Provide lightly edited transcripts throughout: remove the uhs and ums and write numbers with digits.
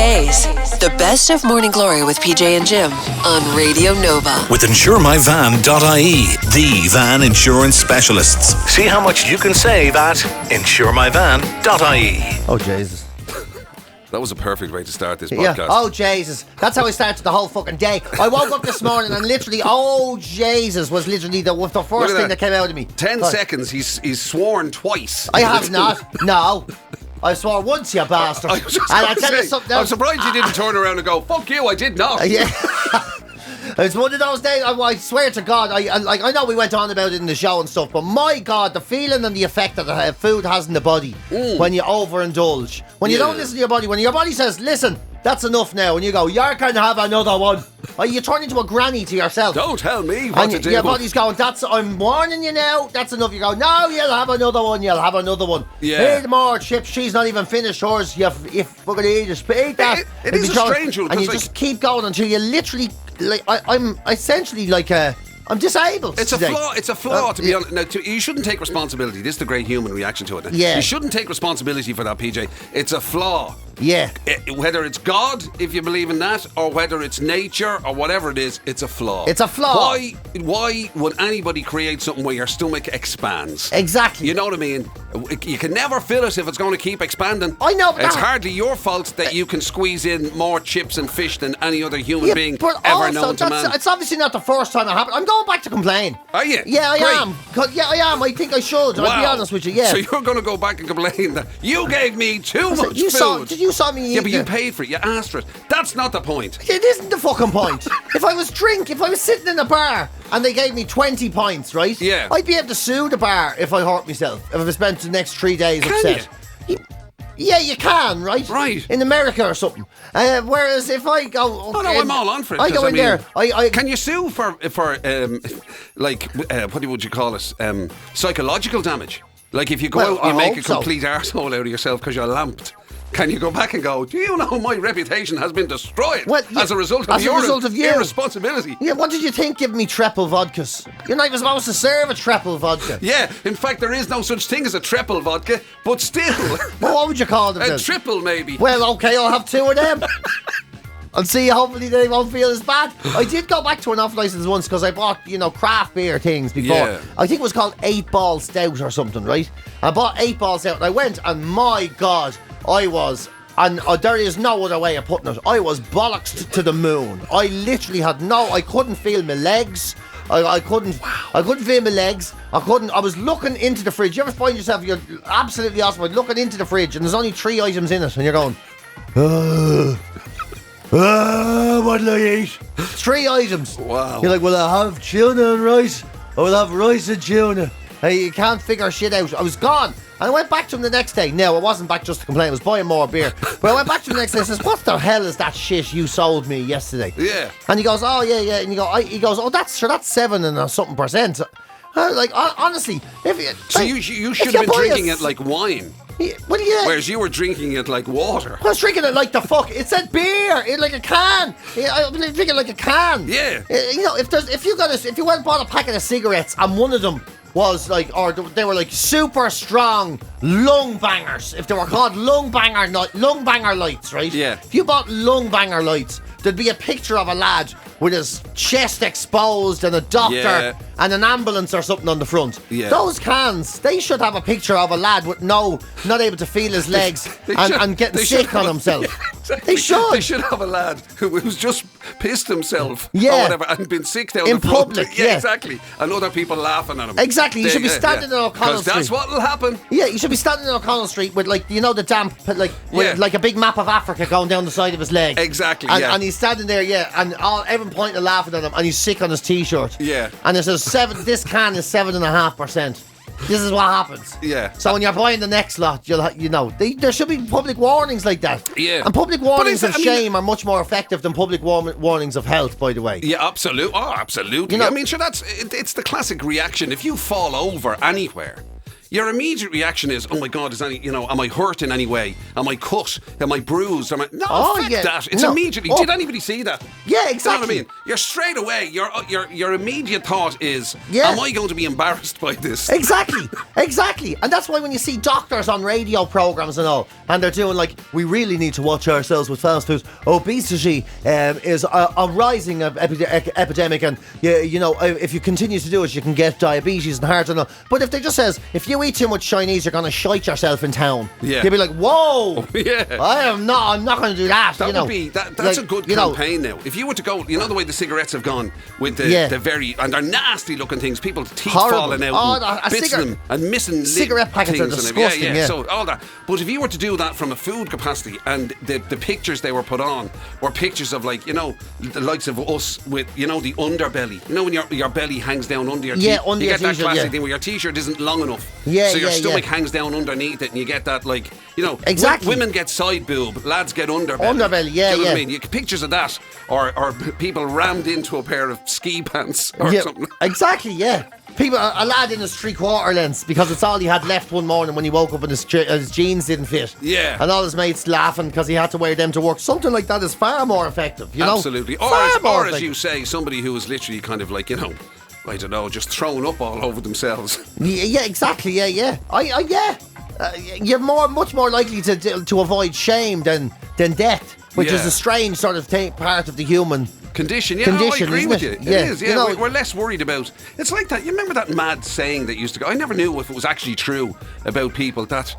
Weekdays. The best of Morning Glory with PJ and Jim on Radio Nova. With InsureMyVan.ie, the van insurance specialists. See how much you can save at InsureMyVan.ie. Oh, Jesus. That was a perfect way to start this podcast. Yeah. Oh, Jesus. That's how I started the whole fucking day. I woke up this morning and literally, oh, Jesus, was literally the first thing that came out of me. 10 seconds, he's sworn twice. I have not. No. I swore once, you bastard. I tell you something I'm else. surprised you didn't turn around and go, fuck you, I did not. Yeah. It's one of those days, I swear to God, I know we went on about it in the show and stuff, but my God, the feeling and the effect that the food has in the body when you overindulge. When you don't listen to your body, when your body says, listen, that's enough now, and you go, you can have another one. You turn into a granny to yourself. Don't tell me what to do. Your body's going, I'm warning you now, that's enough. You go, no, you'll have another one, Yeah. Eat more chips, she's not even finished hers, you fucking eat that. It is a strange one. And you just keep going until you literally, like, I'm essentially like I'm disabled. It's today. a flaw, to be honest. Now, you shouldn't take responsibility. This is the great human reaction to it. Yeah. You shouldn't take responsibility for that, PJ. It's a flaw. Yeah. Whether it's God, if you believe in that, or whether it's nature, or whatever it is, it's a flaw. It's a flaw. Why would anybody create something where your stomach expands? Exactly. You know what I mean? You can never fill it if it's going to keep expanding. I know, but it's hardly your fault that you can squeeze in more chips and fish than any other human being ever known to man. It's obviously not the first time it happened. I'm going back to complain. Are you? Yeah, I Great. am. I am. I think I should. Wow. I'll be honest with you. Yeah. So you're going to go back and complain that you gave me too much food. You saw me eat. Yeah, but you paid for it. You asked for it. That's not the point. It isn't the fucking point. If I was sitting in a bar and they gave me 20 pints, right? Yeah. I'd be able to sue the bar if I hurt myself. If I spent the next 3 days upset. Yeah, you can, right? Right. In America or something. Whereas if I go... Oh, no, I'm all on for it. I go in there. Can you sue for what would you call it? Psychological damage? Like if you go out and you make a complete arsehole out of yourself because you're lamped. Can you go back and go, do you know my reputation has been destroyed as a result of your irresponsibility? Yeah, what did you think giving me triple vodkas? You're not even supposed to serve a triple vodka. Yeah, in fact, there is no such thing as a triple vodka, but still. Well, what would you call them then? A triple, maybe. Well, okay, I'll have 2 of them. And see, hopefully they won't feel as bad. I did go back to an off license once because I bought, craft beer things before. Yeah. I think it was called 8 Ball Stout or something, right? I bought 8 Ball Stout and I went and my God, I was, and there is no other way of putting it, I was bollocks to the moon. I literally I couldn't feel my legs. I couldn't feel my legs. I was looking into the fridge. You ever find yourself, you're absolutely awesome, looking into the fridge and there's only 3 items in it and you're going, what will I eat? 3 items. Wow. You're like, well, I have tuna and rice. I will have rice and tuna. Hey, you can't figure shit out. I was gone. And I went back to him the next day. No, I wasn't back just to complain. I was buying more beer. But I went back to him the next day and says, what the hell is that shit you sold me yesterday? Yeah. And he goes, oh, yeah. And he goes, oh, that's 7 and something percent. Like, honestly. So you should have been drinking it like wine. Yeah, well, yeah. Whereas you were drinking it like water. I was drinking it like the fuck. It said beer, like a can. I was drinking it like a can. Yeah. If you went and bought a packet of cigarettes and one of them was like, or they were like super strong lung bangers. If they were called lung banger lights, right? Yeah. If you bought lung banger lights, there'd be a picture of a lad with his chest exposed and a doctor and an ambulance or something on the front. Yeah. Those cans, they should have a picture of a lad with not able to feel his legs and getting sick on himself. Yeah, exactly. They should. They should have a lad who's just pissed himself or Yeah. whatever and been sick down In the front. public, Yeah, yeah. exactly. And other people laughing at him. Exactly. You should be standing in O'Connell Street. Because that's what will happen. Yeah, you should be standing in O'Connell Street with the damp, with a big map of Africa going down the side of his leg. Exactly, and he's standing there, and everyone pointing laughing at him, and he's sick on his t-shirt. Yeah. And it says this can is 7.5%. This is what happens. Yeah. So when you're buying the next lot, there should be public warnings like that. Yeah. And public warnings of shame are much more effective than public warnings of health, by the way. Yeah, absolutely. Oh, absolutely. I mean, sure, it's the classic reaction. If you fall over anywhere, your immediate reaction is, oh my God, am I hurt in any way? Am I cut? Am I bruised? That. It's immediately. Did anybody see that? Yeah, exactly. You know what I mean? You're straight away. Your immediate thought is, am I going to be embarrassed by this? Exactly. And that's why when you see doctors on radio programs and all, and they're doing like, we really need to watch ourselves with fast food. Obesity is a rising epidemic, and if you continue to do it, you can get diabetes and heart and all. But if they just says, if you eat too much Chinese, you're going to shite yourself in town. Yeah. You'll be like, whoa. Yeah. I'm not going to do that. That's a good campaign now. If you were to go, the way the cigarettes have gone with the very, and they're nasty looking things, people's teeth falling out and bits of them and missing cigarette packets are disgusting. So all that. But if you were to do that from a food capacity, and the pictures they were put on were pictures of the likes of us with, the underbelly. When your belly hangs down under your teeth. Under you your get that t-shirt, classic thing where your t-shirt isn't long enough. So your stomach hangs down underneath it, and you get that exactly. Women get side boob, lads get underbelly. Underbelly, yeah, Do you know what I mean? You get pictures of that, or people rammed into a pair of ski pants or something. Exactly, yeah. A lad in his 3/4 lengths because it's all he had left one morning when he woke up and his jeans didn't fit. Yeah. And all his mates laughing because he had to wear them to work. Something like that is far more effective, Absolutely. Or as you say, somebody who is literally kind of like, I don't know, just thrown up all over themselves. Yeah, exactly. Yeah. You're much more likely to avoid shame than death, which is a strange sort of part of the human condition. I agree with you. It is. Yeah, we're less worried about. It's like that. You remember that mad saying that used to go? I never knew if it was actually true about people that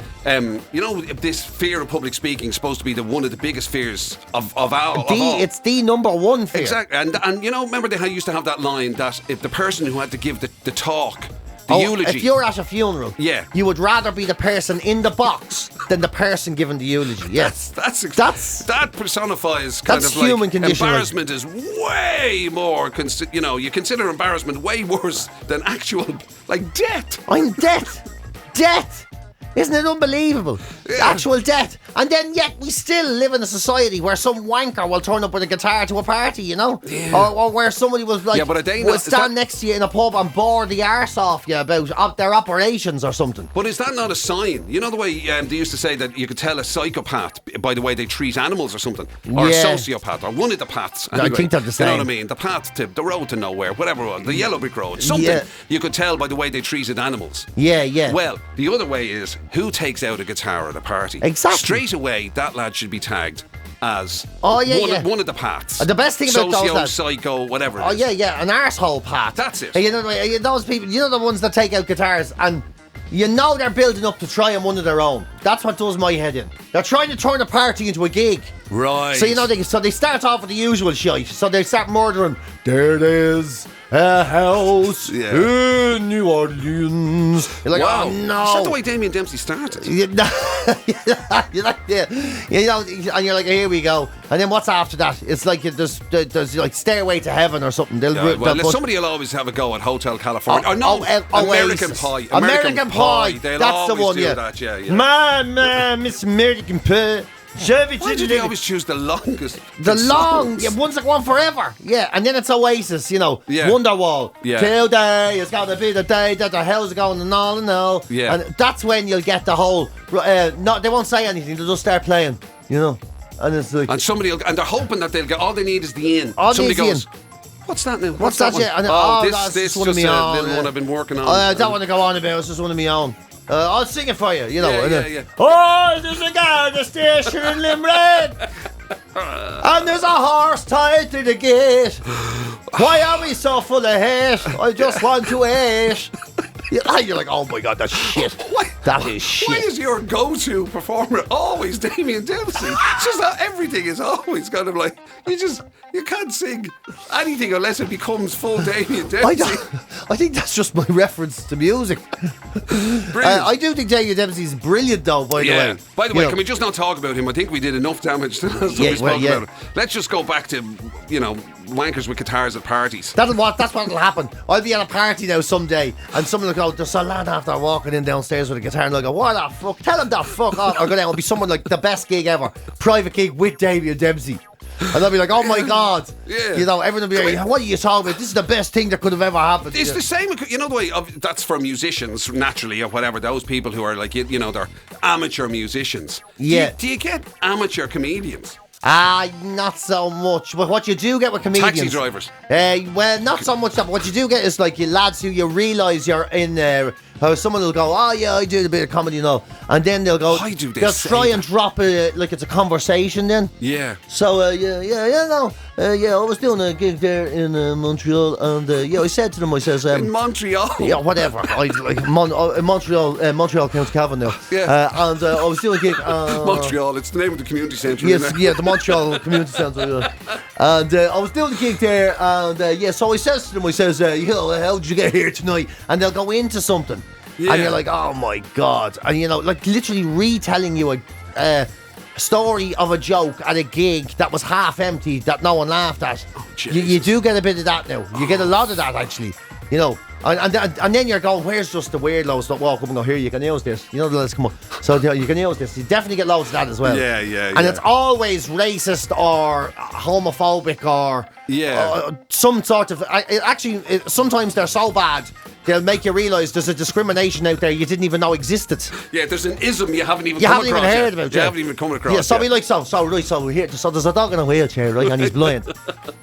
this fear of public speaking is supposed to be one of the biggest fears of all. It's the number one fear. Exactly. And remember they used to have that line that if the person who had to give the talk. Eulogy. If you're at a funeral, you would rather be the person in the box than the person giving the eulogy. Yes, that personifies kind of human condition. Embarrassment is way more. You consider embarrassment way worse than actual death. I'm death. Isn't it unbelievable? Yeah. Actual death. And then yet we still live in a society where some wanker will turn up with a guitar to a party, Yeah. Or where somebody will stand next to you in a pub and bore the arse off you about their operations or something. But is that not a sign? You know the way they used to say that you could tell a psychopath by the way they treat animals or something? Or a sociopath, or one of the paths. Anyway, I think they're the same. You know what I mean? The path to the road to nowhere, whatever it was, the yellow brick road, something you could tell by the way they treated animals. Yeah. Well, the other way is who takes out a guitar at a party? Exactly. Straight away, that lad should be tagged as one of the paths. The best thing about those lads, psycho, whatever it is. An arsehole path. That's it. Those people, the ones that take out guitars and they're building up to try and one of their own. That's what does my head in. They're trying to turn a party into a gig. Right. So they start off with the usual shite. So they start murdering. There it is. A house in New Orleans. You're like, wow. Oh no. Is that the way Damien Dempsey started? And you're like, here we go. And then what's after that? It's like there's like Stairway to Heaven or something. Somebody will always have a go at Hotel California. American Pie. American Pie. That's the one. My Miss American Pie. Why do they always choose the longest? Ones that go on forever. Yeah, and then it's Oasis, Wonderwall. Yeah. Today is going to be the day that the hell's going and all and all. Yeah. And that's when you'll get the whole. They won't say anything. They'll just start playing. And it's like. And they're hoping that they'll get. All they need is the in. Somebody goes. What's that now? What's that? This is just a little one I've been working on. I don't want to go on about it. It's just one of my own. I'll sing it for you, Yeah. Oh, there's a guy at the station in Limerick, and there's a horse tied to the gate. Why are we so full of hate? I just want to hate. You're like, oh my God, that's shit. That is shit. Why is your go-to performer always Damien Dempsey? It's just that everything is always kind of like, you can't sing anything unless it becomes full Damien Dempsey. I think that's just my reference to music. I do think Damien Dempsey's brilliant though, by the way. By the way, can we just not talk about him? I think we did enough damage to us we spoke about it. Let's just go back to, wankers with guitars at parties. That's what'll happen. I'll be at a party now someday and someone will go, there's a lad after walking in downstairs with a guitar, and they'll go, what the fuck? Tell him that fuck off. Or go down, it'll be someone like the best gig ever. Private gig with Damien Dempsey. And I'll be like, oh my God. Yeah. You know, everyone will be like, what are you talking about? This is the best thing that could have ever happened. It's the same, you know, the way that's for musicians, naturally, or whatever, those people who are like, you know, they're amateur musicians. Yeah. Do you get amateur comedians? Not so much. But what you do get with comedians... Taxi drivers. Well, not so much that, but what you do get is like you lads who you realise you're in there. How someone will go, oh yeah, I do a bit of comedy, you know, and then they'll go, Why do they they'll say try that? and drop it like it's a conversation then. Yeah. So I was doing a gig there in Montreal, and I said to them, I says, in Montreal. Yeah, whatever. I like Montreal County Cavan now. Yeah. And I was doing a gig. Montreal, it's the name of the community centre. Yes, yeah, the Montreal Community Centre. Yeah. And I was doing a gig there, and so I says to them, I says, you know, how did you get here tonight? And they'll go into something. Yeah. And you're like, oh my God. And you know, like literally retelling you a story of a joke at a gig that was half empty that no one laughed at. Oh, you do get a bit of that now. You get a lot of that actually. You know. And then you're going, where's just the weirdos that walk up and go, here, you can use this. You know, let's come on. So you can use this. You definitely get loads of that as well. Yeah. And it's always racist or homophobic or some sort of... sometimes they're so bad, they'll make you realise there's a discrimination out there you didn't even know existed. Yeah, there's an ism you haven't even heard about. You haven't even come across. Yeah, so we like, so there's a dog in a wheelchair, right, and he's blind.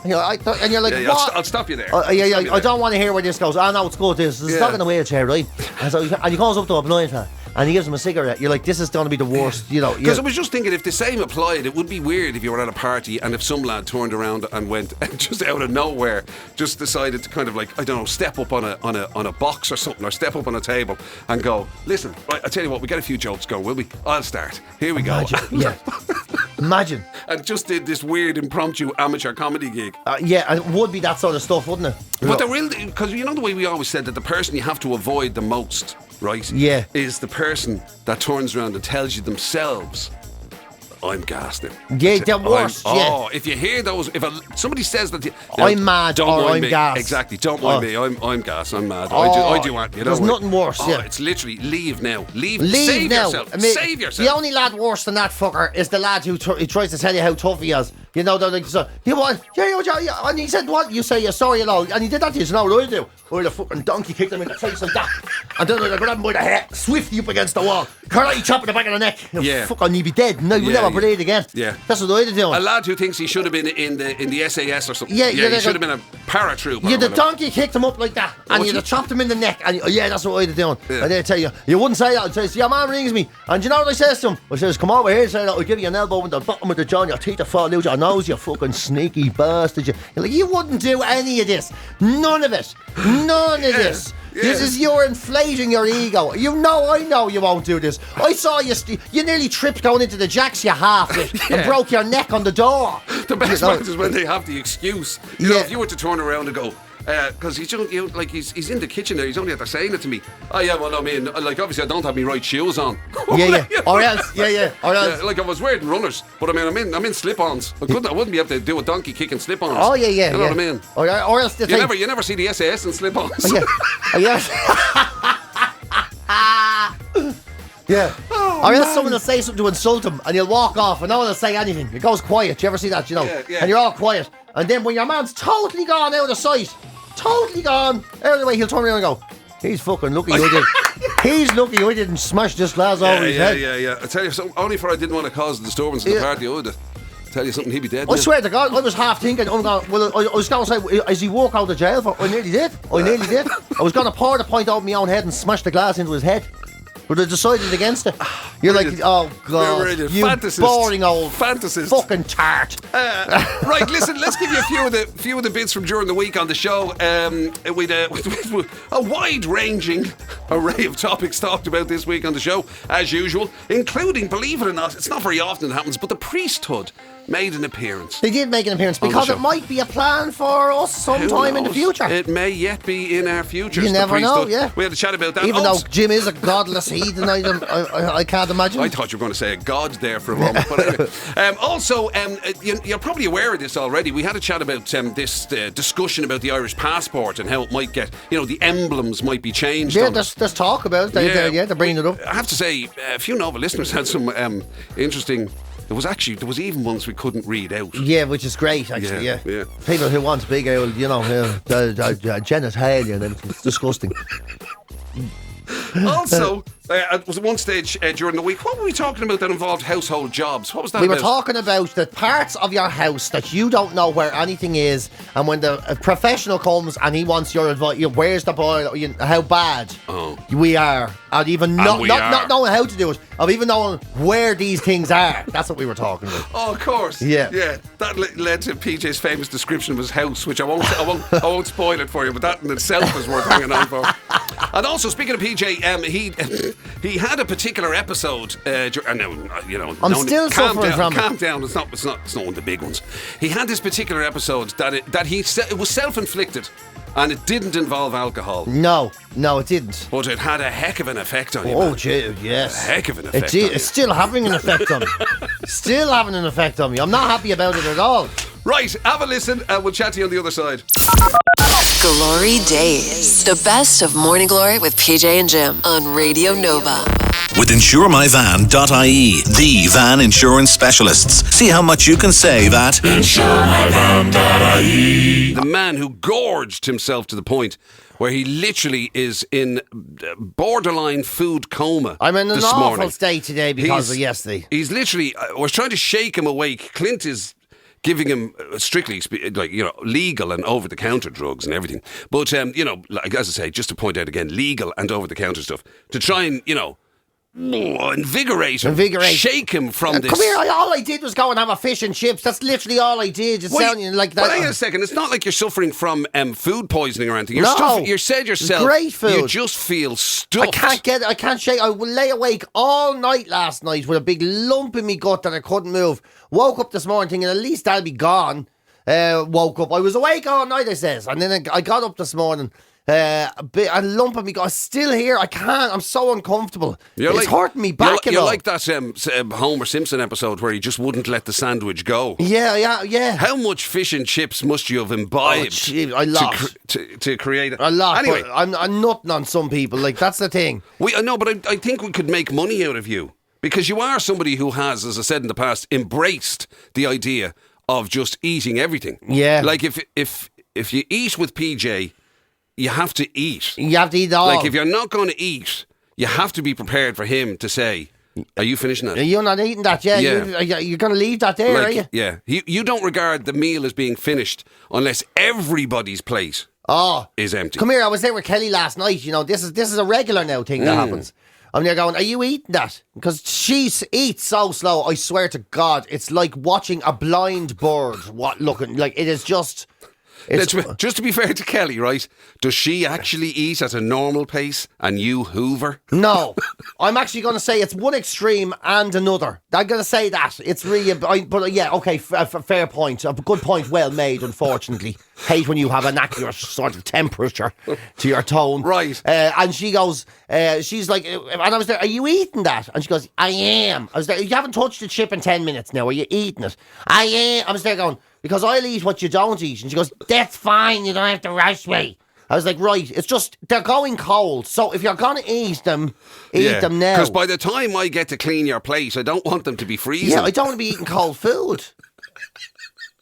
And you're like, what? I'll stop you there. I don't want to hear where this goes. I know it's good. There's a dog in a wheelchair, right? And he goes up to a blind fella and he gives him a cigarette. You're like, this is going to be the worst, you know. Because I was just thinking, if the same applied, it would be weird if you were at a party and if some lad turned around and went and just out of nowhere just decided to kind of like, I don't know, step up on a box or something, or step up on a table and go, listen, right, I tell you what, we get a few jokes going, will we? I'll start. Here we go. Imagine. And just did this weird impromptu amateur comedy gig. And it would be that sort of stuff, wouldn't it? But because you know the way we always said that the person you have to avoid the most, right? Yeah. Is the person that turns around and tells you themselves, I'm gassed now. Yeah, they're worse. If you hear those, if somebody says that, I'm mad don't or mind I'm me. gassed. Exactly, don't mind me. I'm gassed. I'm mad. I do want. You know, there's nothing worse. It's literally leave now. Leave Save now. yourself. I mean, save yourself. The only lad worse than that fucker is the lad who tries to tell you how tough he is. You know, they're like, so, and he said, what? You say you're sorry, and he did that to you. So now what do I do? Or the fucking donkey kicked him in the face like that. And then I grab him by the head, swiftly up against the wall. Karate chop in the back of the neck. Fucking, he'd be dead. No, you'll never breathe again. Yeah. That's what I'd do. A lad who thinks he should have been in the SAS or something. Yeah, he should have been a paratrooper. Yeah, the donkey kicked him up like that, and you'd have chopped him in the neck. And that's what I'd have done. Yeah. And they'd tell you, you wouldn't say that. I'd say, your man rings me, and you know what I says to him? I says, come over here and say that. I'll give you an elbow in the bottom of the jaw, and your teeth will fall out your nose, you fucking sneaky bastard. You're like, you wouldn't do any of this. None of it. None of this. Yeah. This is you're inflating your ego. I know you won't do this. I saw you. You nearly tripped going into the jacks. You half it and broke your neck on the door. The best part is when they have the excuse. You know, if you were to turn around and go, because he's in the kitchen there. He's only after saying it to me. Oh yeah, well I mean, like obviously I don't have my right shoes on. Or else. Like I was wearing runners, but I mean I'm in slip-ons. I wouldn't be able to do a donkey kick in slip-ons. Oh yeah. You know what I mean? Or else you never see the SAS in slip-ons. Yeah. Or else someone will say something to insult him and he'll walk off and no one will say anything. It goes quiet. Do you ever see that, you know? Yeah. And you're all quiet. And then when your man's totally gone out of sight, totally gone out of the way, he'll turn around and go, he's fucking lucky I did. He's lucky I didn't smash this glass over his head. Yeah. I tell you something, only for I didn't want to cause a disturbance in the party, I would tell you something, he'd be dead. I swear to God, I was half thinking, I was going to say, as he walk out of jail for, I nearly did. I was going to pour the pint out of my own head and smash the glass into his head. But I decided against it. You're like, oh God, you fantasist. Boring old fantasist. fucking tart. Right, listen, let's give you a few of the bits from during the week on the show. With a wide-ranging array of topics talked about this week on the show, as usual, including, believe it or not, it's not very often it happens, but the priesthood made an appearance. They did make an appearance because it might be a plan for us sometime in the future. It may yet be in our future. You never know, yeah. We had a chat about that. Even though Jim is a godless heathen, I can't imagine. I thought you were going to say a god there for a moment. But anyway. Also, you're probably aware of this already. We had a chat about this discussion about the Irish passport and how it might get, the emblems might be changed. Yeah, there's talk about it. They're bringing it up. I have to say, a few Nova listeners had some interesting There was even ones we couldn't read out. Yeah, which is great, actually, yeah. People who want big old, genitalia and everything. It's disgusting. Also, it was at one stage during the week, what were we talking about that involved household jobs? What was that We about? were talking about the parts of your house that you don't know where anything is, and when the professional comes and he wants your advice, where's the boiler, how bad we are, and even not knowing how to do it, of even knowing where these things are. That's what we were talking about. Oh, of course. Yeah. That led to PJ's famous description of his house, which I won't spoil it for you, but that in itself is worth hanging on for. And also, speaking of PJ, he had a particular episode. I'm still suffering from it. Calm down. It's not one of the big ones. He had this particular episode it was self-inflicted, and it didn't involve alcohol. No, it didn't. But it had a heck of an effect on you. Oh, gee, yes. A heck of an effect. It's still having an effect on me. Still having an effect on me. I'm not happy about it at all. Right, have a listen, and we'll chat to you on the other side. GloryDaze. The best of Morning Glory with PJ and Jim on Radio Nova. With InsureMyVan.ie, the van insurance specialists. See how much you can save at InsureMyVan.ie. The man who gorged himself to the point where he literally is in borderline food coma. I'm in an awful morning. state today because of yesterday. He's literally, we're trying to shake him awake. Clint is giving him strictly, legal and over-the-counter drugs and everything. But, as I say, just to point out again, legal and over-the-counter stuff. To try and, invigorate him. Shake him from this. Come here, all I did was go and have a fish and chips. That's literally all I did. It's sounding like that. Well, hang on a second. It's not like you're suffering from food poisoning or anything. You said yourself. Great food. You just feel stuffed. I can't shake. I lay awake all night last night with a big lump in my gut that I couldn't move. Woke up this morning thinking at least that'll be gone. Woke up. I was awake all night, I says. And then I got up this morning. A lump in me gut. Still here. I can't. I'm so uncomfortable. It's hurting me back. You're like that Homer Simpson episode where he just wouldn't let the sandwich go. Yeah. How much fish and chips must you have imbibed a lot. To create it? A lot. Anyway, I'm nutting on some people. Like, that's the thing. But I think we could make money out of you. Because you are somebody who has, as I said in the past, embraced the idea of just eating everything. Yeah. Like if you eat with PJ, you have to eat. You have to eat all. Like if you're not going to eat, you have to be prepared for him to say, "Are you finishing that? You're not eating that, yeah. You're going to leave that there, are you? Yeah. You don't regard the meal as being finished unless everybody's plate is empty. Come here, I was there with Kelly last night. This is a regular now thing that happens. I'm there going, are you eating that? Because she eats so slow, I swear to God, it's like watching a blind bird looking. Like, it is just... Just to be fair to Kelly, right? Does she actually eat at a normal pace and you hoover? No. I'm actually going to say it's one extreme and another. I'm going to say that. It's really... fair point. A good point, well made, unfortunately. Hate when you have an accurate sort of temperature to your tone. Right. And she goes... she's like... And I was there, are you eating that? And she goes, I am. I was there, you haven't touched the chip in 10 minutes now. Are you eating it? I am. I was there going... Because I'll eat what you don't eat. And she goes, that's fine, you don't have to rush me. I was like, right, it's just, they're going cold. So if you're going to eat them, eat them now. Because by the time I get to clean your plate, I don't want them to be freezing. Yeah, I don't want to be eating cold food.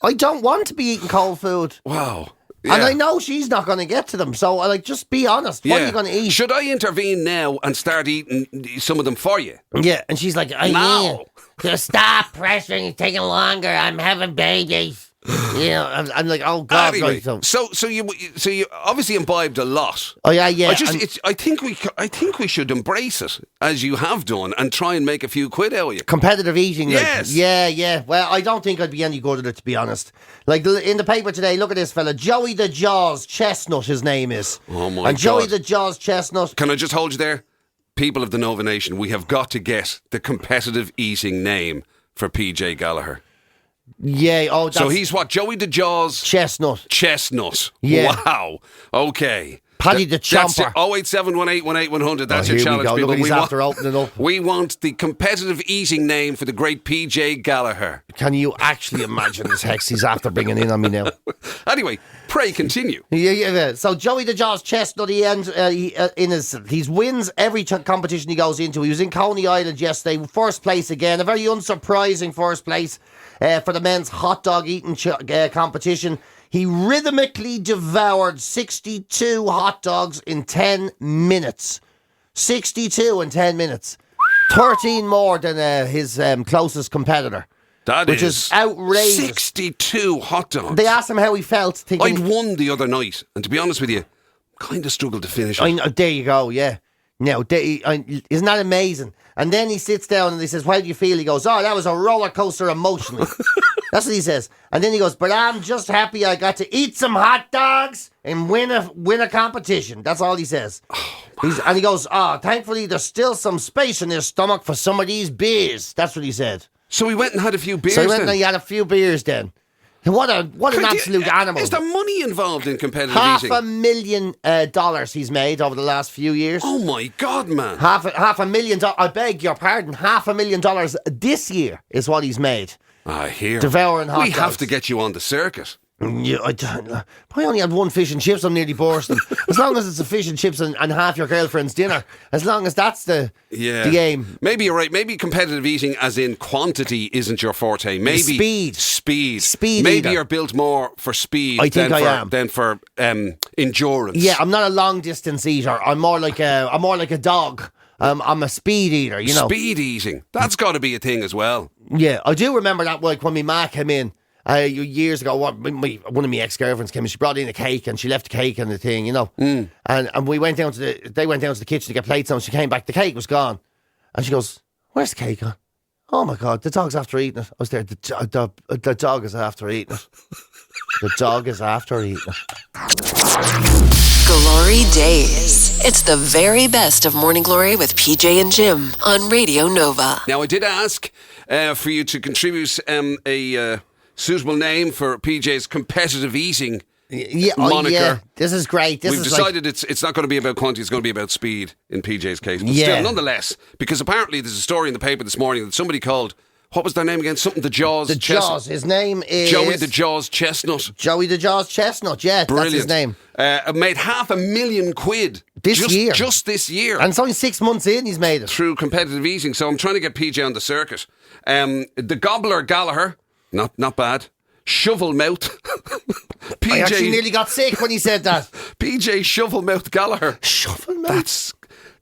I don't want to be eating cold food. Wow. Yeah. And I know she's not going to get to them. So, just be honest. What are you going to eat? Should I intervene now and start eating some of them for you? Yeah, and she's like, No. Just stop pressuring, it's taking longer. I'm having babies. I'm like, oh God. Anyway, right, so you obviously imbibed a lot. Oh yeah. I think we should embrace it as you have done and try and make a few quid out of you. Competitive eating. Yes. Yeah. Well, I don't think I'd be any good at it, to be honest. Like in the paper today, look at this fella, Joey the Jaws Chestnut. His name is. Oh my God. And Joey the Jaws Chestnut. Can I just hold you there? People of the Nova Nation, we have got to get the competitive eating name for PJ Gallagher. Yeah, so he's what? Joey the Jaws? Chestnut. Yeah. Wow. Okay. Paddy the Chomper. 0871818 That's your challenge, people. Look, he's after opening up. We want the competitive eating name for the great PJ Gallagher. Can you actually imagine this hex he's after bringing in on me now? Anyway, Pray continue. Yeah. So Joey the Jaws Chestnut, he wins every competition he goes into. He was in Coney Island yesterday, first place again, a very unsurprising first place for the men's hot dog eating competition. He rhythmically devoured 62 hot dogs in 10 minutes. 62 in 10 minutes. 13 more than his closest competitor. Which is outrageous. 62 hot dogs. They asked him how he felt. I'd won the other night, and to be honest with you, kind of struggled to finish it. There you go, yeah. Now, isn't that amazing? And then he sits down and he says, how do you feel? He goes, that was a roller coaster emotionally. That's what he says. And then he goes, but I'm just happy I got to eat some hot dogs and win a competition. That's all he says. And he goes, thankfully there's still some space in his stomach for some of these beers. That's what he said. So he went and had a few beers. So he went and he had a few beers then. What an absolute animal. Is there money involved in competitive eating? $500,000 he's made over the last few years. Oh my God, man. $500,000. I beg your pardon. $500,000 this year is what he's made. I hear. Devouring hot dogs. We have to get you on the circuit. Yeah, I only had one fish and chips. I'm nearly bursting. As long as it's a fish and chips and half your girlfriend's dinner, as long as that's the game. Maybe you're right. Maybe competitive eating, as in quantity, isn't your forte. Maybe speed. Maybe you're built more for speed. Than for endurance. Yeah, I'm not a long distance eater. I'm more like a dog. I'm a speed eater. You know, speed eating. That's got to be a thing as well. Yeah, I do remember that. Like when my ma came in. Years ago, one of my ex-girlfriends came and she brought in a cake and she left the cake and the thing, you know. And we went down they went down to the kitchen to get plates on. She came back, the cake was gone. And she goes, where's the cake gone? Oh my God, the dog's after eating it. I was there, the dog is after eating it. The dog is after eating it. Glory Days. It's the very best of Morning Glory with PJ and Jim on Radio Nova. Now, I did ask for you to contribute a suitable name for PJ's competitive eating moniker. Yeah. This is great. We've decided it's not going to be about quantity, it's going to be about speed in PJ's case. But still, nonetheless, because apparently there's a story in the paper this morning that somebody called, what was their name again? Something the Jaws. The Jaws. His name is Joey the Jaws Chestnut. Joey the Jaws Chestnut, yeah. Brilliant. That's his name. Made £500,000 this year. Just this year. And it's only 6 months in he's made it. Through competitive eating. So I'm trying to get PJ on the circuit. The Gobbler Gallagher, not bad. Shovel Mouth. PJ, I actually nearly got sick when he said that. PJ Shovel Mouth Gallagher. Shovel Mouth.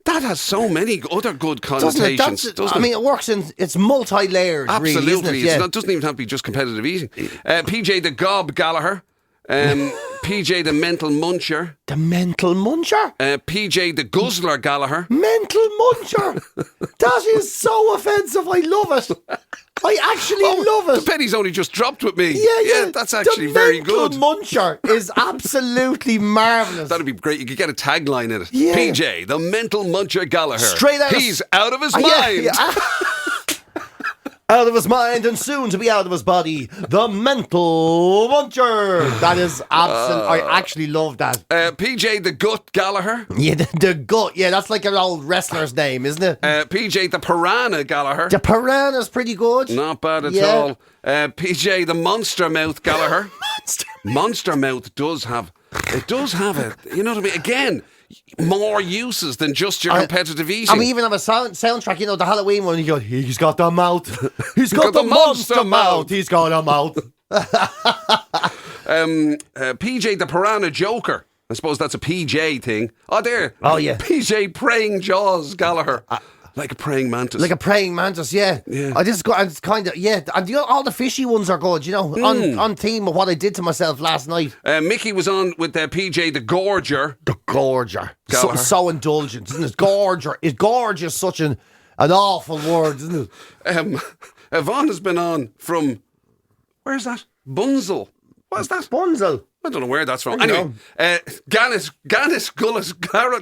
That has so many other good connotations. Doesn't it? It works it's multi-layered. Absolutely. Really, isn't it? It doesn't even have to be just competitive eating. PJ the Gob Gallagher. PJ the Mental Muncher. The Mental Muncher? PJ the Guzzler Gallagher. Mental Muncher? That is so offensive. I love it. I actually love it. The penny's only just dropped with me. Yeah. That's actually very good. The Mental Muncher is absolutely marvellous. That'd be great. You could get a tagline in it. Yeah. PJ, the Mental Muncher Gallagher. Straight out. He's out of his mind. Yeah. Out of his mind and soon to be out of his body. The Mental Muncher. That is absolute. I actually love that. PJ the Gut Gallagher. Yeah, the Gut. Yeah, that's like an old wrestler's name, isn't it? PJ the Piranha Gallagher. The Piranha's pretty good. Not bad at all. PJ the Monster Mouth Gallagher. Monster Mouth does have it. You know what I mean? Again, more uses than just your competitive eating. And we even have a soundtrack, you know, the Halloween one. You go, he's got the mouth. He's got the monster mouth. He's got a mouth. PJ the Piranha Joker. I suppose that's a PJ thing. Oh, there. Oh, yeah. PJ Praying Jaws Gallagher. Like a praying mantis. Like a praying mantis, yeah. I just got, it's kind of, yeah. And all the fishy ones are good, you know, on theme of what I did to myself last night. Mickey was on with PJ the Gorger. The Gorger. So indulgent, isn't it? Gorger. Gorge is such an awful word, isn't it? Yvonne has been on from, where's that? Bunzel. What's that? Bunzel. I don't know where that's from. Anyway, Gannis Gullis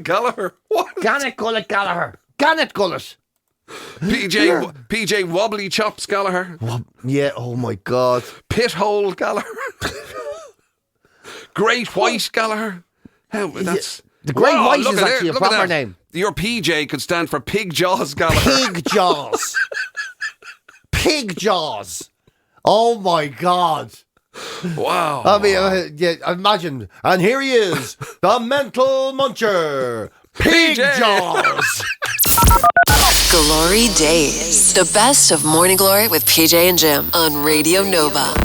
Gallagher. What? Gannet Gullet Gallagher. Gannet Gullet. PJ Wobbly Chops Gallagher. Yeah, oh my God. Pithole Gallagher. Great White Gallagher. That's the Great White is actually a proper name. Your PJ could stand for Pig Jaws Gallagher. Pig Jaws. Pig Jaws. Oh my God. Wow. I mean, imagine. And here he is, the mental muncher, Pig Jaws. Glory Days. The best of Morning Glory with PJ and Jim on Radio Nova.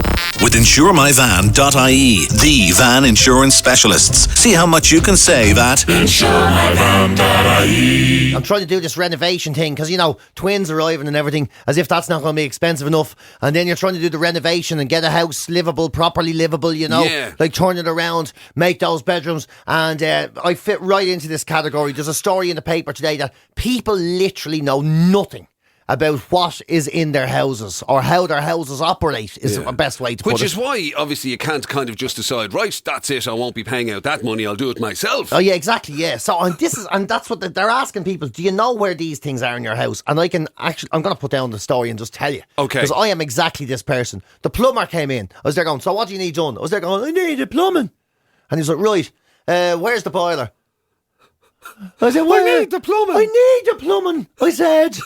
With InsureMyVan.ie, the van insurance specialists. See how much you can save at InsureMyVan.ie. I'm trying to do this renovation thing because, twins arriving and everything, as if that's not going to be expensive enough. And then you're trying to do the renovation and get a house livable, properly livable, like turn it around, make those bedrooms. And I fit right into this category. There's a story in the paper today that people literally know nothing about what is in their houses or how their houses operate is the best way to put it. Which is why, obviously, you can't kind of just decide, right, that's it, I won't be paying out that money, I'll do it myself. Oh, yeah, exactly, yeah. So, and that's what they're asking people, do you know where these things are in your house? And I'm going to put down the story and just tell you. Okay. Because I am exactly this person. The plumber came in. I was there going, so what do you need done? I was there going, I need the plumbing. And he's like, right, where's the boiler? I said, I need the plumbing. I need the plumbing. I said,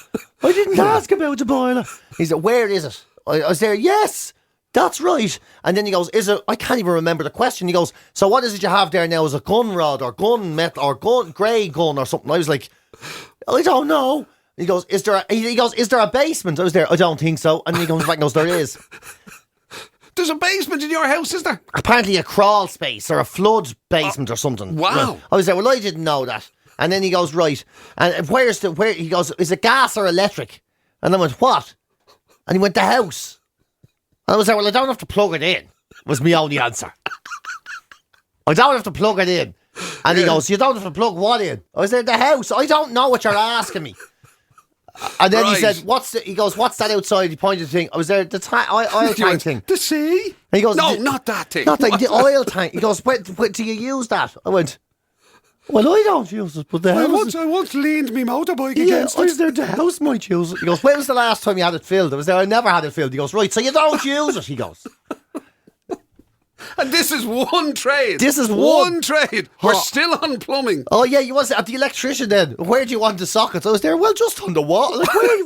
I didn't ask about the boiler. He said, where is it? I was there, yes, that's right. And then he goes, I can't even remember the question. He goes, so what is it you have there now? Is it gun rod or gun metal or grey gun or something? I was like, I don't know. He goes, is there a basement? I was there, I don't think so. And he comes back and goes, there is. There's a basement in your house, is there? Apparently a crawl space or a flood basement or something. Wow. Right. I was like, well, I didn't know that. And then he goes, right. And he goes, is it gas or electric? And I went, what? And he went, the house. And I was like, well, I don't have to plug it in, was my only answer. I don't have to plug it in. And he goes, you don't have to plug what in? I was like, the house. I don't know what you're asking me. And then he said, what's that outside? He pointed to the thing. I was there, the oil tank thing. The sea? And he goes, no, not that thing. Not the oil tank. He goes, when do you use that? I went, well, I don't use it, but the house... I once leaned my motorbike against it. I was there, the house might use it. He goes, when was the last time you had it filled? I was there, I never had it filled. He goes, right, so you don't use it, he goes. And this is one trade. This is one trade. We're still on plumbing. Oh, yeah, you was at the electrician then. Where do you want the sockets? I was there, well, just on the wall. Like, what are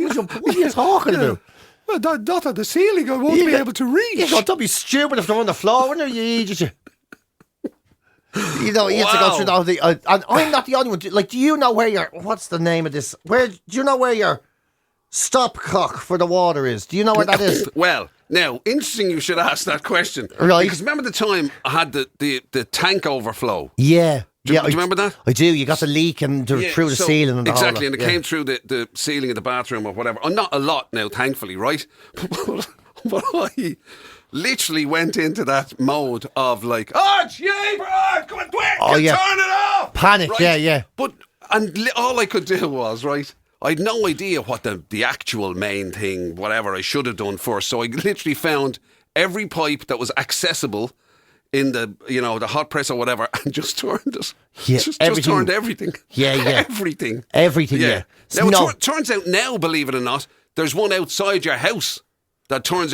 you talking about? Well, not on the ceiling. I won't be able to reach. You go, don't be stupid if they're on the floor. When are you idiot? You have to go through all the... and I'm not the only one. Like, do you know where your... What's the name of this? Do you know where your stopcock for the water is? Do you know where that is? Well... Now, interesting you should ask that question. Right. Because remember the time I had the tank overflow? Yeah. Do you remember that? I do. You got the leak and through the ceiling and the exactly, and it came through the ceiling of the bathroom or whatever. Oh, not a lot now, thankfully, right? But I literally went into that mode of like, come on, quick, turn it off! Panic, right? yeah. But all I could do was, right, I had no idea what the actual main thing, whatever I should have done first. So I literally found every pipe that was accessible in the hot press or whatever and just turned it. Yeah, just turned everything. Yeah. Everything. Yeah. Now, it turns out now, believe it or not, there's one outside your house that turns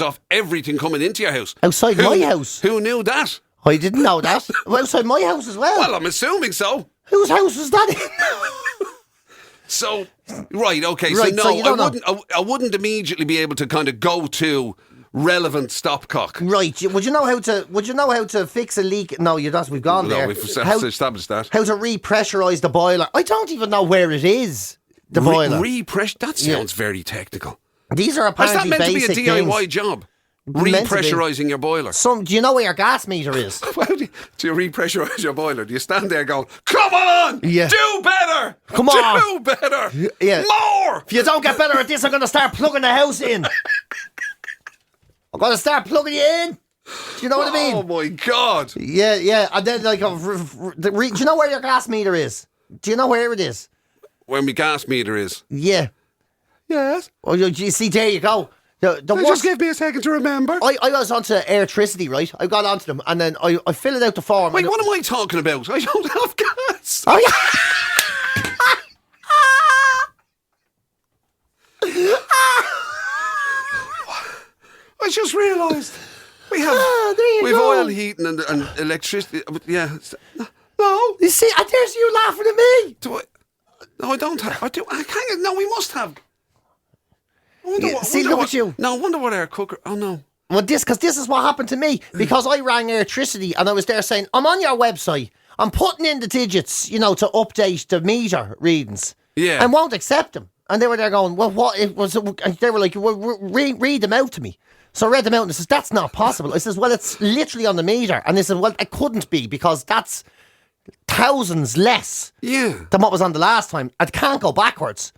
off everything coming into your house. Outside my house? Who knew that? I didn't know that. Outside my house as well? Well, I'm assuming so. Whose house was that in? So, right, okay, right, so no, I wouldn't immediately be able to kind of go to relevant stopcock. Right, would you know how to fix a leak? No, we've gone there. No, we've established that. How to repressurise the boiler? I don't even know where it is, the boiler. That sounds very technical. These are apparently basic things. Is that meant to be a DIY job? Repressurising your boiler. Do you know where your gas meter is? Do you repressurise your boiler? Do you stand there going, come on, yeah. Do better, come on, do better, yeah. More. If you don't get better at this, I'm going to start plugging the house in. I'm going to start plugging you in. Do you know what I mean? Oh my God. Yeah. And then do you know where your gas meter is? Do you know where it is? Where my gas meter is? Yeah. Yes. Oh, you see, there you go. Just give me a second to remember. I was onto electricity, right? I got onto them and then I filled out the form. Wait, what am I talking about? I don't have gas. Oh, yeah. I just realised we have oil heating and electricity. Yeah. No. You see, there's you laughing at me. No, I don't have. I can't. No, we must have. Look at you. No, I wonder what our cooker... Oh, no. Well, because this is what happened to me. Because I rang electricity and I was there saying, I'm on your website. I'm putting in the digits, to update the meter readings. Yeah. And won't accept them. And they were there going, well, what it was? And they were like, well, read them out to me. So I read them out and I says, that's not possible. I says, well, it's literally on the meter. And they said, well, it couldn't be because that's thousands less than what was on the last time. I can't go backwards.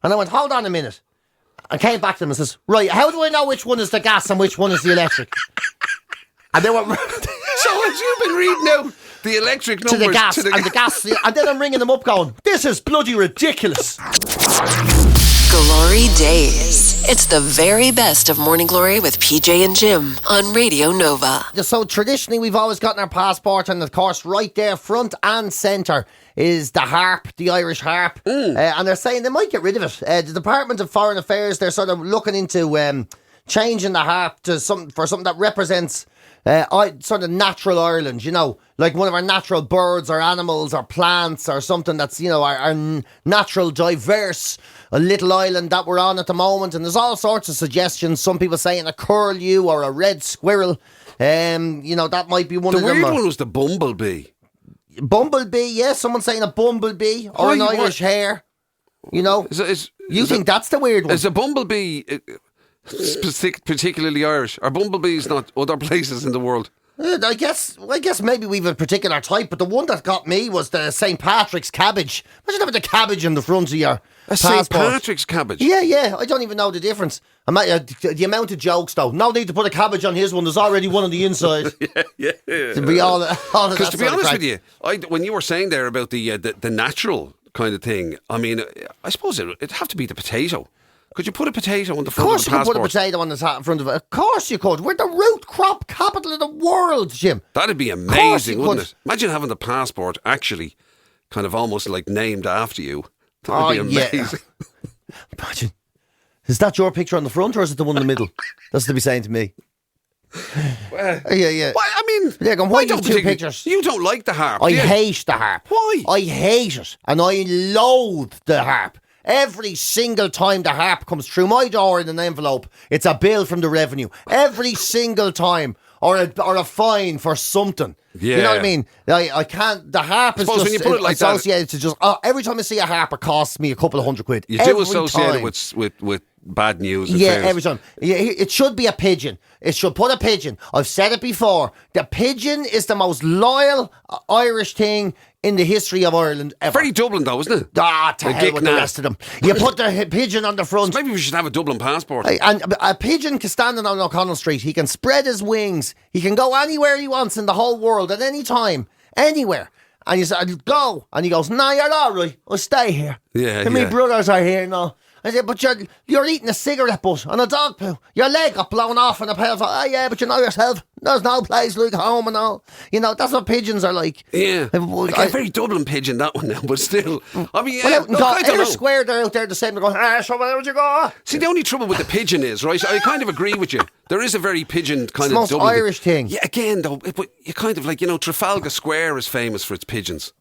And I went, hold on a minute. I came back to them and says, right, how do I know which one is the gas and which one is the electric? And they went, so had you been reading out the electric numbers to the gas, and the gas, and then I'm ringing them up going, this is bloody ridiculous. GloryDaze. It's the very best of Morning Glory with PJ and Jim on Radio Nova. So traditionally we've always gotten our passport, and of course right there front and centre is the harp, the Irish harp. And they're saying they might get rid of it. The Department of Foreign Affairs, they're sort of looking into changing the harp to something that represents sort of natural Ireland, like one of our natural birds or animals or plants or something that's, our natural, diverse little island that we're on at the moment. And there's all sorts of suggestions. Some people saying a curlew or a red squirrel. That might be one of them. The weird one was the bumblebee. Bumblebee, yeah. Someone's saying a bumblebee or an Irish hare. You think that's the weird one? Is a bumblebee particularly Irish? Are bumblebees not other places in the world? I guess maybe we've a particular type, but the one that got me was the St. Patrick's cabbage. Imagine having the cabbage in the front of your passport. St. Patrick's cabbage? Yeah. I don't even know the difference. The amount of jokes, though. No need to put a cabbage on his one. There's already one on the inside. yeah. To be all of that. Because to be honest with you, when you were saying there about the natural kind of thing, I mean, I suppose it'd have to be the potato. Could you put a potato on the front of the passport? Of course you could put a potato on the front of it. Of course you could. We're the root crop capital of the world, Jim. That'd be amazing, wouldn't it? Imagine having the passport actually kind of almost like named after you. That would be amazing. Yeah. Imagine. Is that your picture on the front or is it the one in the middle? That's to be saying to me. Yeah. Well, I mean, why do two pictures? You don't like the harp. I hate the harp. Why? I hate it. And I loathe the harp. Every single time the harp comes through my door in an envelope, it's a bill from the revenue. Every single time. Or a fine for something. Yeah. You know what I mean? I can't. The harp is just when you put it like associated to just. every time I see a harp, it costs me a couple of £100. You do associate it with bad news. Every time. Yeah, it should be a pigeon. It should put a pigeon. I've said it before. The pigeon is the most loyal Irish thing in the history of Ireland ever. Very Dublin though, isn't it? To hell with the rest of them. You put the pigeon on the front. So maybe we should have a Dublin passport. And a pigeon can stand on O'Connell Street. He can spread his wings. He can go anywhere he wants in the whole world at any time. Anywhere. And you say, go. And he goes, no, you're all right. I'll stay here. Yeah. My brothers are here now. I said, but you're eating a cigarette butt and a dog poo. Your leg got blown off and a pair of, but you know yourself, there's no place like home and all. That's what pigeons are like. Yeah. Like a very Dublin pigeon, that one now, but still. I mean, I don't know. Square, they're out there the same. They're going, so where would you go? See, the only trouble with the pigeon is, right, I kind of agree with you. There is a very pigeon kind of Dublin. It's the most Irish thing. Yeah, again, though, but you kind of like, Trafalgar Square is famous for its pigeons.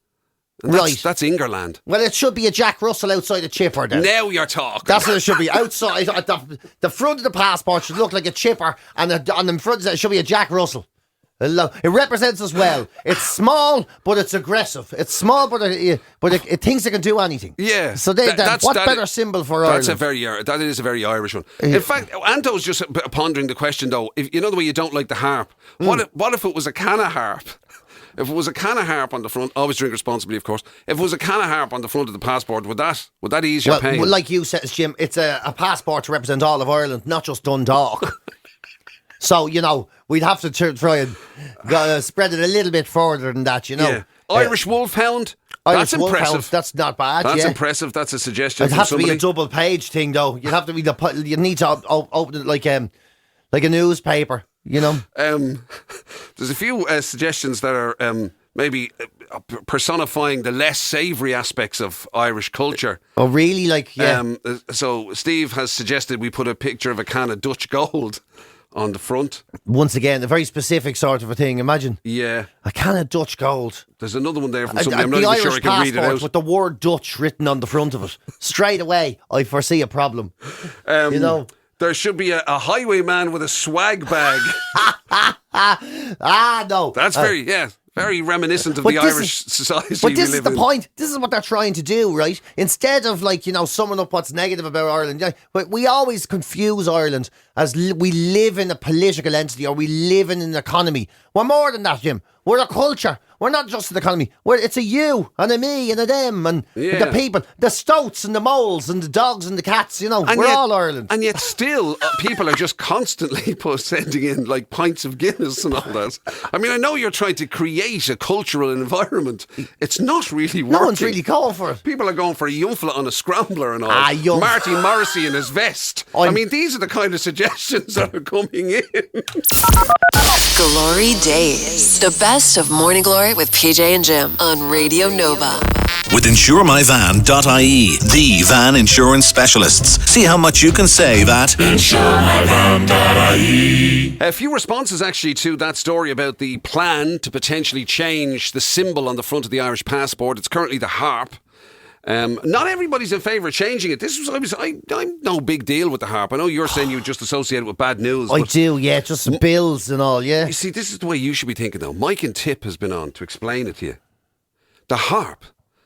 That's Ingerland. Well, it should be a Jack Russell outside a chipper then. Now you're talking. That's what it should be. Outside, the front of the passport should look like a chipper, and on the front it should be a Jack Russell. It represents us well. It's small, but it's aggressive. It's small, but it thinks it can do anything. Yeah. So what better symbol for Ireland? That is a very Irish one. In fact, Anto's just pondering the question though. If you know the way you don't like the harp, what if it was a can of harp? If it was a can of harp on the front, always drink responsibly, of course. If it was a can of harp on the front of the passport, would that ease your pain? Well, like you said, Jim, it's a passport to represent all of Ireland, not just Dundalk. So, we'd have to try and spread it a little bit further than that, Yeah. Irish Wolfhound. That's impressive. That's not bad. That's impressive. That's a suggestion. It'd have to be a double page thing, though. You'd have to be you need to open it like a newspaper. There's a few suggestions that are maybe personifying the less savoury aspects of Irish culture. Oh, really? So Steve has suggested we put a picture of a can of Dutch Gold on the front. Once again, a very specific sort of a thing. Imagine. Yeah. A can of Dutch Gold. There's another one there from somebody. I'm not even sure I can read it out. With the word Dutch written on the front of it. Straight away, I foresee a problem. there should be a highwayman with a swag bag. No. That's very reminiscent of the Irish society. But this is the point. This is what they're trying to do, right? Instead of summing up what's negative about Ireland, but we always confuse Ireland as we live in a political entity or we live in an economy. We're more than that, Jim. We're a culture. We're not just an economy. It's a you and a me and a them and the people, the stoats and the moles and the dogs and the cats. We're all Ireland. And yet still, people are just constantly sending in like pints of Guinness and all that. I mean, I know you're trying to create a cultural environment. It's not really working. No one's really going for it. People are going for a Yumfla on a scrambler and all. Marty Morrissey in his vest. I mean, these are the kind of suggestions that are coming in. GloryDaze. The best of Morning Glory with PJ and Jim on Radio Nova. With InsureMyVan.ie, the van insurance specialists. See how much you can save at InsureMyVan.ie. A few responses actually to that story about the plan to potentially change the symbol on the front of the Irish passport. It's currently the harp. Not everybody's in favour of changing it. I'm no big deal with the harp. I know you're saying you just associate it with bad news. I do, yeah, just some bills and all, yeah. You see, this is the way you should be thinking though. Mike and Tip has been on to explain it to you. The harp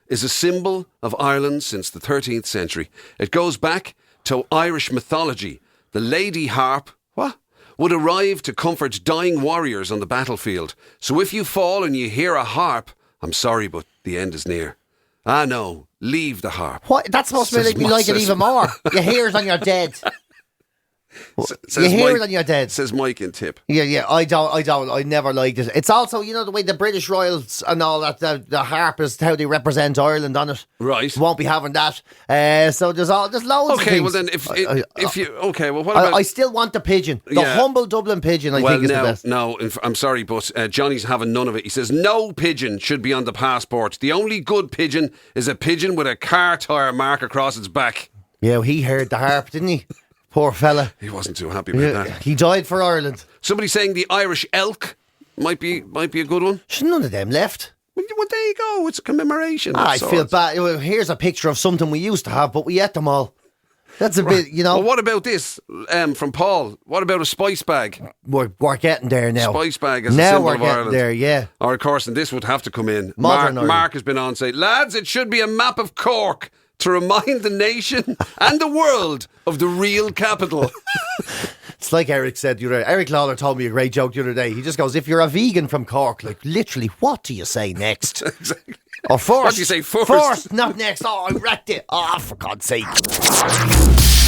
is a symbol of Ireland since the 13th century. It goes back to Irish mythology. The lady harp, would arrive to comfort dying warriors on the battlefield. So if you fall and you hear a harp, I'm sorry, but the end is near. Ah, no, leave the harp. What? That's supposed to make me like it even more. You hear it and you're dead. You hear it and you're dead. Says Mike in Tip. Yeah, I don't. I never liked it. It's also, the way the British Royals and all that, the harp is how they represent Ireland on it. Right. Won't be having that. So there's loads of things. Okay, well then, what about... I still want the pigeon. The humble Dublin pigeon, I think is the best. No, I'm sorry, but Johnny's having none of it. He says, no pigeon should be on the passport. The only good pigeon is a pigeon with a car tyre mark across its back. Yeah, he heard the harp, didn't he? Poor fella. He wasn't too happy about that. He died for Ireland. Somebody saying the Irish elk might be a good one. Should none of them left? Well, there you go. It's a commemoration. I feel bad. Well, here's a picture of something we used to have, but we ate them all. That's a bit, Well, what about this from Paul? What about a spice bag? We're getting there now. Spice bag as a symbol of Ireland. Now we're getting there, yeah. Or, of course, and this would have to come in. Modern Mark has been on saying, lads, it should be a map of Cork to remind the nation and the world of the real capital. It's like Eric said the other day. Eric Lawler told me a great joke the other day. He just goes, if you're a vegan from Cork, like literally, what do you say next? Exactly. Or first. What do you say first? First, not next. Oh, I wrecked it. Oh, for God's sake.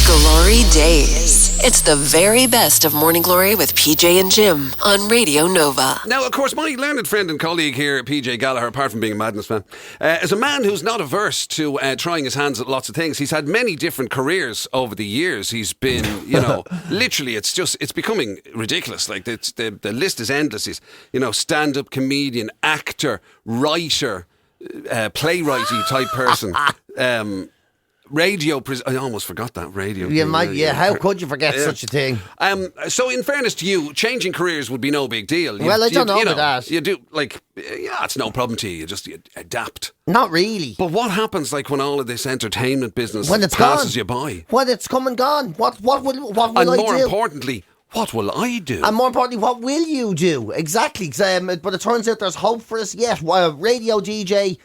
GloryDaze. It's the very best of Morning Glory with PJ and Jim on Radio Nova. Now, of course, my learned friend and colleague here, PJ Gallagher, apart from being a Madness fan, is a man who's not averse to trying his hands at lots of things. He's had many different careers over the years. He's been, literally, it's becoming ridiculous. Like, the list is endless. He's, stand-up comedian, actor, writer, playwrighty type person. Radio, I almost forgot that radio. How could you forget such a thing? So, in fairness to you, changing careers would be no big deal. I don't know about that. You do, it's no problem to you. You adapt. Not really. But what happens, when all of this entertainment business when it's passes gone? You by? When it's come and gone. What will and I do? more importantly, what will I do? And more importantly, what will you do? Exactly. But it turns out there's hope for us yet. A radio DJ...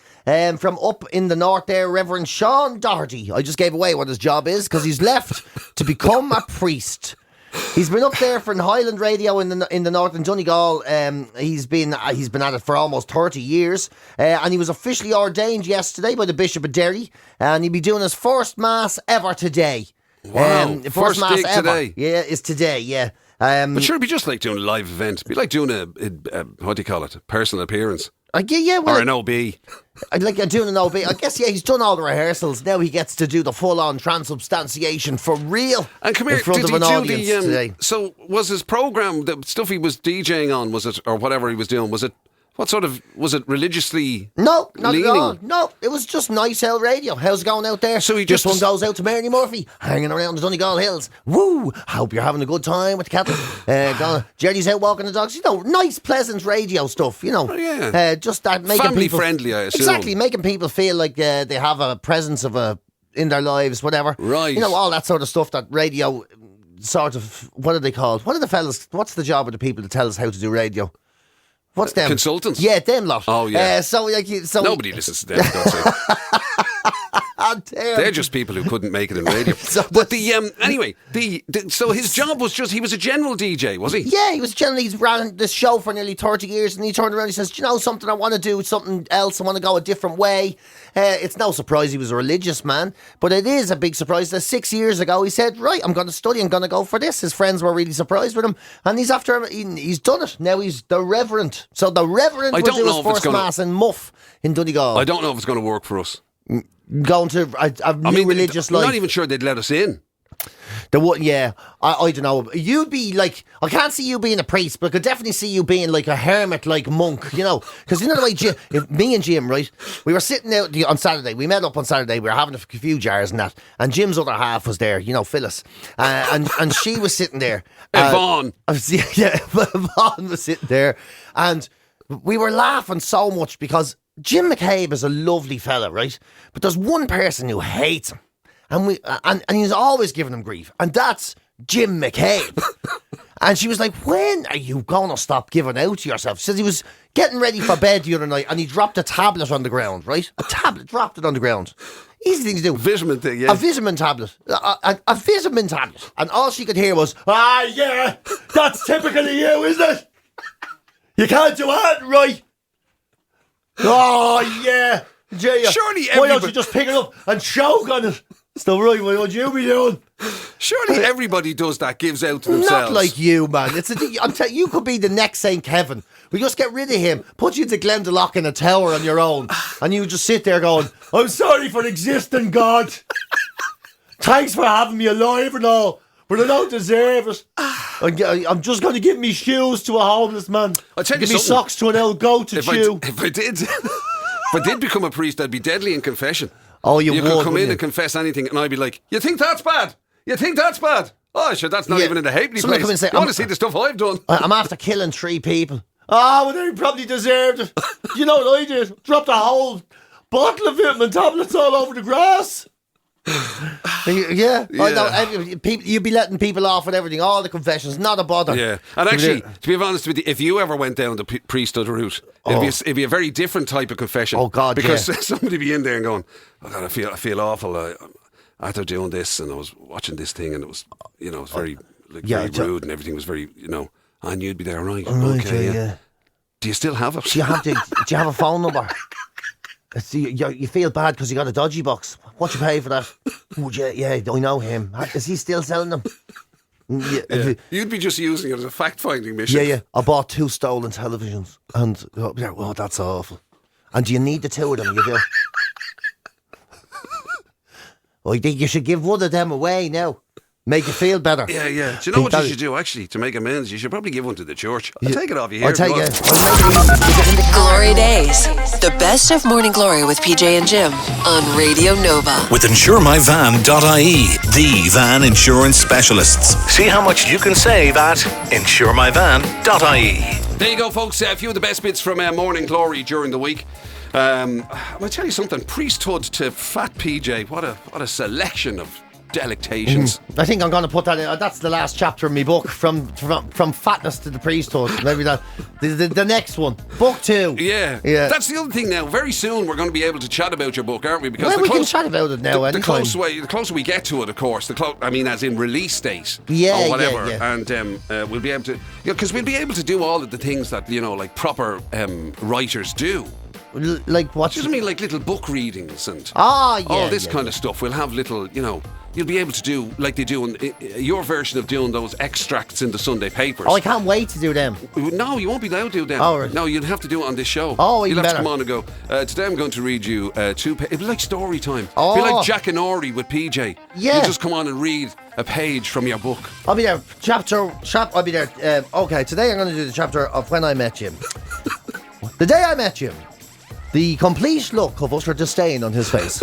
from up in the north there, Reverend Sean Doherty. I just gave away what his job is because he's left to become a priest. He's been up there for Highland Radio in the north in Donegal. He's been at it for almost 30 years, and he was officially ordained yesterday by the Bishop of Derry, and he'll be doing his first mass ever today. Wow, first mass gig ever. Today. Yeah, it's today. Yeah. But sure, it'd be just like doing a live event. It'd be like doing a what do you call it? Personal appearance. Or an OB. Like doing an OB. I guess, he's done all the rehearsals. Now he gets to do the full-on transubstantiation for real. And come here, in front did of he an audience today. So was his programme, the stuff he was DJing on, was it, or whatever he was doing, was it religiously No, not leaning? at all. No, it was just nice old radio. How's it going out there? So this one goes out to Mary Murphy, hanging around the Donegal Hills. Woo! Hope you're having a good time with the cattle. Jerry's out walking the dogs. Nice, pleasant radio stuff. Oh, yeah. Just that making family people friendly, I assume. Exactly, making people feel like they have a presence of in their lives, whatever. Right. All that sort of stuff that radio sort of, what are they called? What are the fellas, what's the job of the people that tell us how to do radio? What's them? Consultants? Yeah, them lot. Oh, yeah. Nobody listens to them. They're just people who couldn't make it in radio. But anyway, so his job was he was a general DJ, was he? Yeah, he was generally, he's ran this show for nearly 30 years, and he turned around and he says, do you know something, I want to do something else, I want to go a different way. It's no surprise he was a religious man, but it is a big surprise that 6 years ago he said, right, I'm going to study, I'm going to go for this. His friends were really surprised with him, and he's done it. Now he's the Reverend. So the Reverend will do his first mass in Muff in Donegal. I don't know if it's going to work for us. Going to a new religious life. I'm not even sure they'd let us in. I don't know. You'd be like, I can't see you being a priest, but I could definitely see you being like a hermit, like monk, you know. Because you know the way me and Jim, right, we were sitting out on Saturday, we met up on Saturday, we were having a few jars and that, and Jim's other half was there, you know, Phyllis, and she was sitting there. Vaughn. Yeah, Vaughn was sitting there, and we were laughing so much because Jim McCabe is a lovely fella, right? But there's one person who hates him. And he's always giving him grief. And that's Jim McCabe. And she was like, when are you going to stop giving out to yourself? She says he was getting ready for bed the other night and he dropped a tablet on the ground, right? A tablet, dropped it on the ground. Easy thing to do. Vitamin thing, yeah. A vitamin tablet. A vitamin tablet. And all she could hear was, yeah, that's typically you, isn't it? You can't do that, right? Oh, yeah. Surely why don't you just pick it up and choke on it? Still right, what would you be doing? Surely everybody does that, gives out to themselves. Not like you, man. I'm telling you, could be the next St. Kevin. We just get rid of him, put you to Glendalough in a tower on your own, and you just sit there going, I'm sorry for existing, God. Thanks for having me alive and all, but I don't deserve it. I'm just going to give me shoes to a homeless man. I'll tell you give me socks to an old goat to chew. If I did become a priest, I'd be deadly in confession. Oh, you could come in and confess anything, and I'd be like, you think that's bad? You think that's bad? Oh, sure, that's not even in the halfpenny place. Come and say, you want to see the stuff I've done? I'm after killing 3 people. Oh, well, they probably deserved it. You know what I did? Dropped a whole bottle of vitamin tablets all over the grass. Yeah. I know. You'd be letting people off and everything, all the confessions, not a bother. Yeah. And actually, to be honest with you, if you ever went down the priesthood route, it'd be a very different type of confession. Oh, God, because somebody be in there and going, oh, God, I feel awful. After doing this, and I was watching this thing, and it was, it was very, very rude, and everything was very, and you'd be there, right? Okay, yeah. Do you still have it? Do you have a phone number? You feel bad because you got a dodgy box. What you pay for that? Oh, yeah, I know him. Is he still selling them? Yeah. You'd be just using it as a fact-finding mission. Yeah. I bought 2 stolen televisions, and that's awful. And do you need the 2 of them? You do. I think you should give one of them away now. Make you feel better. Yeah. Do you know what you should do, actually, to make amends? You should probably give one to the church. I'll take it off you here. I'll take it. GloryDaze. The best of Morning Glory with PJ and Jim on Radio Nova. With InsureMyVan.ie, the van insurance specialists. See how much you can save at InsureMyVan.ie. There you go, folks. A few of the best bits from Morning Glory during the week. I'll tell you something. Priesthood to Fat PJ. What a selection of delectations. I think I'm going to put that in. That's the last chapter of my book, from fatness to the priesthood. Maybe that the next one, book 2. Yeah. That's the other thing. Now, very soon we're going to be able to chat about your book, aren't we? Because we can chat about it now. The closer we get to it, of course. As in release date, or whatever. Yeah. And we'll be able to, because we'll be able to do all of the things that like proper writers do. Like what? Just like little book readings and all this kind of stuff. We'll have little, you'll be able to do like they do in your version of doing those extracts in the Sunday papers. Oh, I can't wait to do them. No, you won't be allowed to do them. Oh, right. No, you'll have to do it on this show. Oh, you'll have better. to come on and go, today I'm going to read you 2 pages. It'll be like story time. Oh. It'll be like Jack and Ori with PJ. Yeah. You just come on and read a page from your book. I'll be there. I'll be there. Okay, today I'm going to do the chapter of when I met Jim. The day I met Jim, the complete look of utter disdain on his face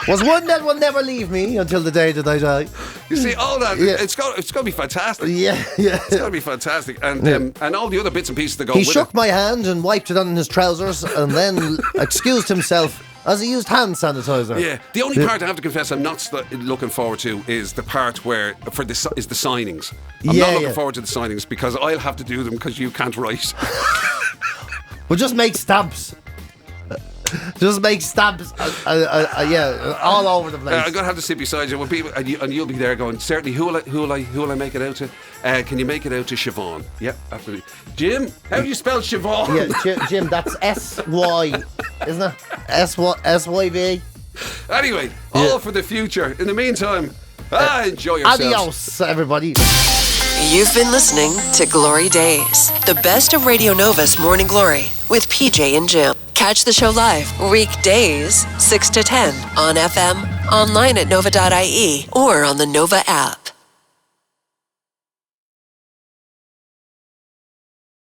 was one that will never leave me until the day that I die. You see, all that, it's going to be fantastic. Yeah. It's going to be fantastic. And all the other bits and pieces that go with it. He shook my hand and wiped it on his trousers and then excused himself As he used hand sanitizer. Yeah. The only part I have to confess I'm not looking forward to is the part where is the signings. I'm not looking forward to the signings because I'll have to do them because you can't write. Well, just make stamps. Just make stamps, all over the place. I'm gonna have to sit beside you when people, and you'll be there going. Certainly, who will I make it out to? Can you make it out to Siobhan? Yep, absolutely. Jim, how do you spell Siobhan? Yeah, Jim, that's S-Y, isn't it? S-Y-B. Anyway, all for the future. In the meantime, enjoy yourselves. Adios, everybody. You've been listening to Glory Days, the best of Radio Nova's Morning Glory with PJ and Jim. Catch the show live weekdays 6 to 10 on FM, online at nova.ie, or on the Nova app.